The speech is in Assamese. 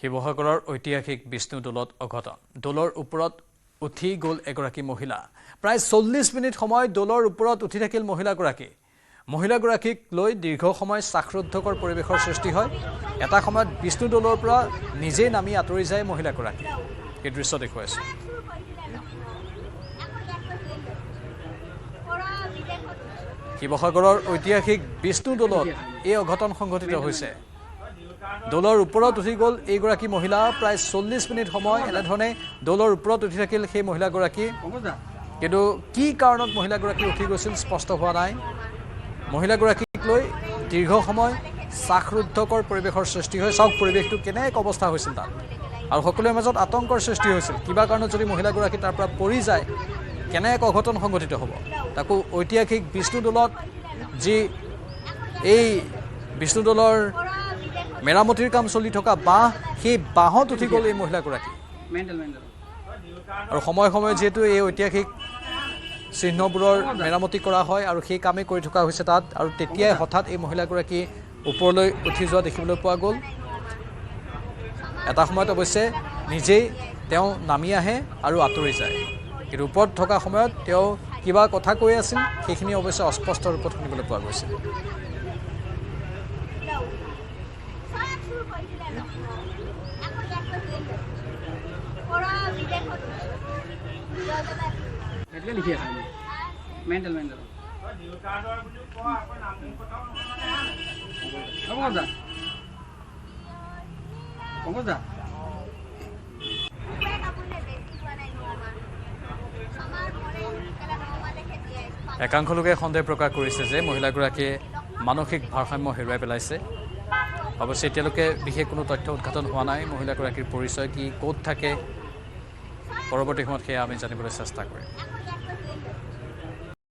শিৱসাগৰৰ ঐতিহাসিক বিষ্ণু দৌলত অঘটন দৌলৰ ওপৰত উঠি গ'ল এগৰাকী মহিলা প্ৰায় 40 মিনিট সময় দৌলৰ ওপৰত উঠি থাকিল মহিলাগৰাকীক লৈ দীৰ্ঘ সময় শ্বাসৰুদ্ধকৰ পৰিৱেশৰ সৃষ্টি হয় এটা সময়ত বিষ্ণু দৌলৰ পৰা নিজে নামি আঁতৰি যায় মহিলাগৰাকী এই দৃশ্য দেখুৱাইছে শিৱসাগৰৰ ঐতিহাসিক বিষ্ণু দৌলত এই অঘটন সংঘটিত হৈছে দৌলৰ ওপৰত উঠি গ'ল এইগৰাকী মহিলা প্ৰায় 40 মিনিট সময় এনেধৰণে দৌলৰ ওপৰত উঠি থাকিল সেই মহিলাগৰাকী কিন্তু কি কাৰণত মহিলাগৰাকী উঠি গৈছিল স্পষ্ট হোৱা নাই মহিলাগৰাকীক লৈ দীৰ্ঘ সময় শ্বাসৰুদ্ধকৰ পৰিৱেশৰ সৃষ্টি হয় চাওক পৰিৱেশটো কেনে এক অৱস্থা হৈছিল তাত আৰু সকলোৰে মাজত আতংকৰ সৃষ্টি হৈছিল কিবা কাৰণত যদি মহিলাগৰাকী তাৰ পৰা পৰি যায় কেনে এক অঘটন সংঘটিত হ'ব তাকো ঐতিহাসিক বিষ্ণু দৌলত যি এই বিষ্ণু দৌলৰ মেৰামতিৰ কাম চলি থকা বাঁহ সেই বাঁহত উঠি গ'ল এই মহিলাগৰাকী আৰু সময়ে সময়ে যিহেতু এই ঐতিহাসিক চিহ্নবোৰৰ মেৰামতি কৰা হয় আৰু সেই কামেই কৰি থকা হৈছে তাত আৰু তেতিয়াই হঠাৎ এই মহিলাগৰাকী ওপৰলৈ উঠি যোৱা দেখিবলৈ পোৱা গ'ল এটা সময়ত অৱশ্যে নিজেই তেওঁ নামি আহে আৰু আঁতৰি যায় কিন্তু ওপৰত থকা সময়ত তেওঁ কিবা কথা কৈ আছিল সেইখিনি অৱশ্যে অস্পষ্ট ৰূপত শুনিবলৈ পোৱা গৈছিল মেন্টাল একাংশ লোকে সন্দেহ প্ৰকাশ কৰিছে যে মহিলাগৰাকীয়ে মানসিক ভাৰসাম্য হেৰুৱাই পেলাইছে অৱশ্যে এতিয়ালৈকে বিশেষ কোনো তথ্য উদ্ঘাটন হোৱা নাই মহিলাগৰাকীৰ পৰিচয় কি ক'ত থাকে পৰৱৰ্তী সময়ত সেয়া আমি জানিবলৈ চেষ্টা কৰিম